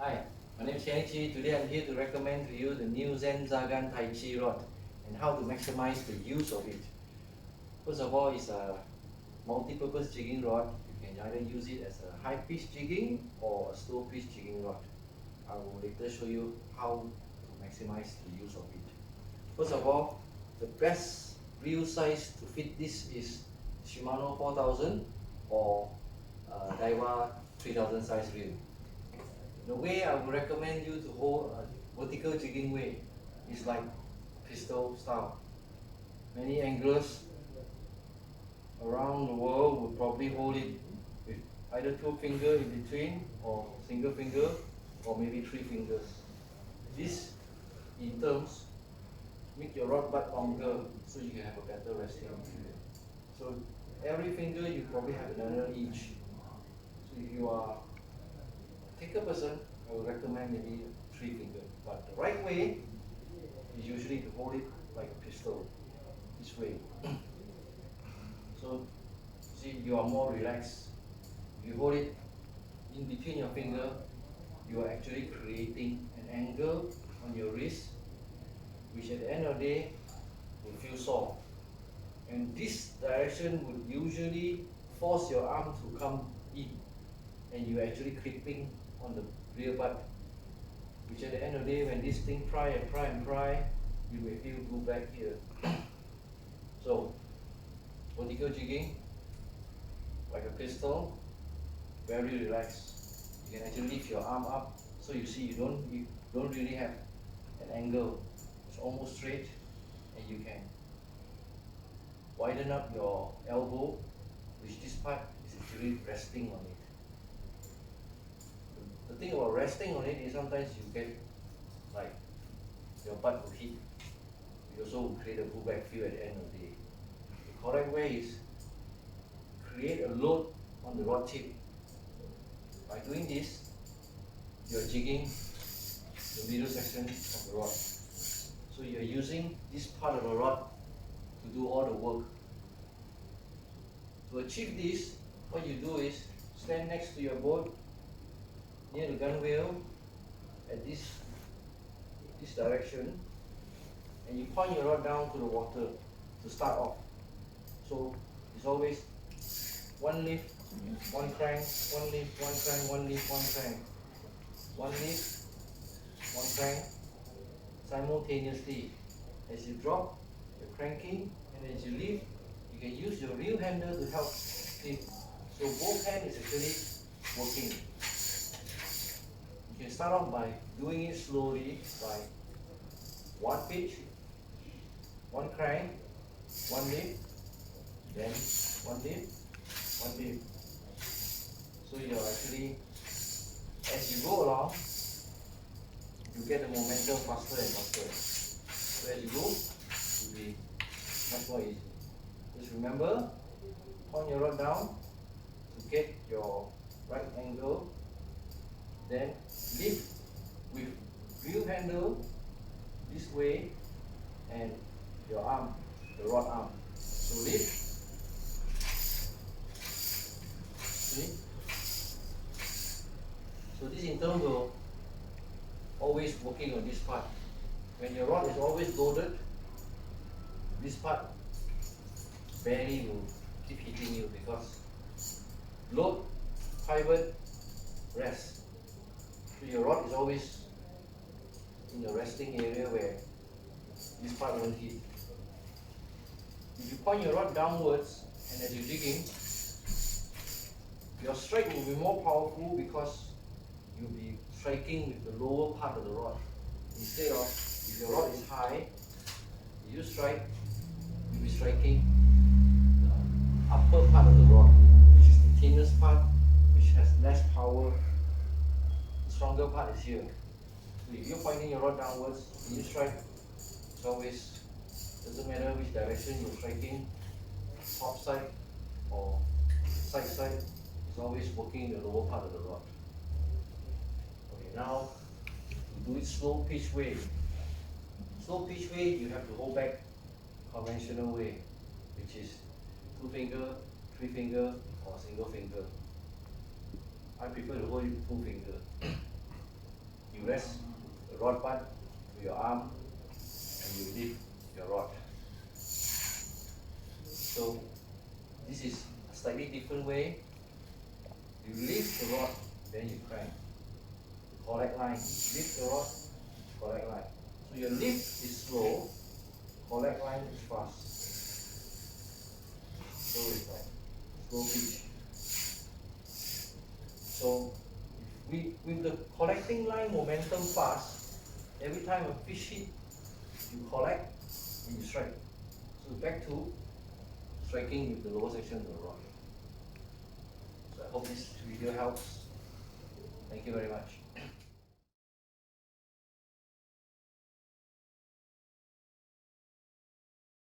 Hi, my name is Taichi. Today I'm here to recommend to you the new Zen Zagan Taichi rod and how to maximize the use of it. First of all, it's a multi-purpose jigging rod. You can either use it as a high-pitch jigging or a slow-pitch jigging rod. I will later show you how to maximize the use of it. First of all, the best reel size to fit this is Shimano 4000 or Daiwa 3000 size reel. The way I would recommend you to hold a vertical jigging way is like pistol style. Many anglers around the world will probably hold it with either two fingers in between or single finger or maybe three fingers. This in terms make your rod butt longer so you can have a better resting period. So every finger you probably have another inch. So if you are a thicker person, I would recommend maybe three fingers. But the right way is usually to hold it like a pistol, this way. So see, you are more relaxed. If you hold it in between your finger, you are actually creating an angle on your wrist, which at the end of the day will feel sore. And this direction would usually force your arm to come in, and you're actually clipping on the rear butt, which at the end of the day, when this thing pry and pry and pry, you may feel go back here. So, vertical jigging, like a pistol, very relaxed. You can actually lift your arm up, so you see you don't really have an angle. It's almost straight, and you can widen up your elbow, which this part is actually resting on it. The thing about resting on it is sometimes you get like your butt will hit. You also will create a pullback feel at the end of the day. The correct way is create a load on the rod tip. By doing this, you're jigging the middle section of the rod. So you're using this part of the rod to do all the work. To achieve this, what you do is stand next to your boat near the gunwale at this direction, and you point your rod down to the water to start off. So it's always one lift, one crank, one lift, one crank, one lift, one crank, one lift, one crank, simultaneously. As you drop, you're cranking, and as you lift, you can use your reel handle to help lift. So both hands is actually working. You can start off by doing it slowly by one pitch, one crank, one lift, then one lift, one lift. So you're actually, as you go along, you get the momentum faster and faster. So as you go, it will be much more easy. Just remember, point your rod down to get your right angle, then lift with reel handle this way and your arm, the rod arm. So lift, see? So this in turn will always working on this part. When your rod is always loaded, this part barely will keep hitting you because load, pivot, rest. So your rod is always in a resting area where this part won't hit. If you point your rod downwards and as you're jigging, your strike will be more powerful because you'll be striking with the lower part of the rod. Instead of, if your rod is high, you strike, you'll be striking the upper part of the rod, which is the thinnest part, which has less power. The stronger part is here. So if you're pointing your rod downwards, when you strike, it's always, doesn't matter which direction you're striking, top side or side, it's always working the lower part of the rod. Okay, now to do it slow pitch way. Slow pitch way, you have to hold back conventional way, which is two finger, three finger, or single finger. I prefer to hold it two finger. You rest the rod part with your arm and you lift your rod. So this is a slightly different way. You lift the rod, then you crank. Collect line, lift the rod, collect line. So your lift is slow, collect line is fast. So it's like slow pitch. So with the collecting line momentum fast, every time a fish hit, you collect and you strike. So back to striking with the lower section of the rod. So I hope this video helps. Thank you very much.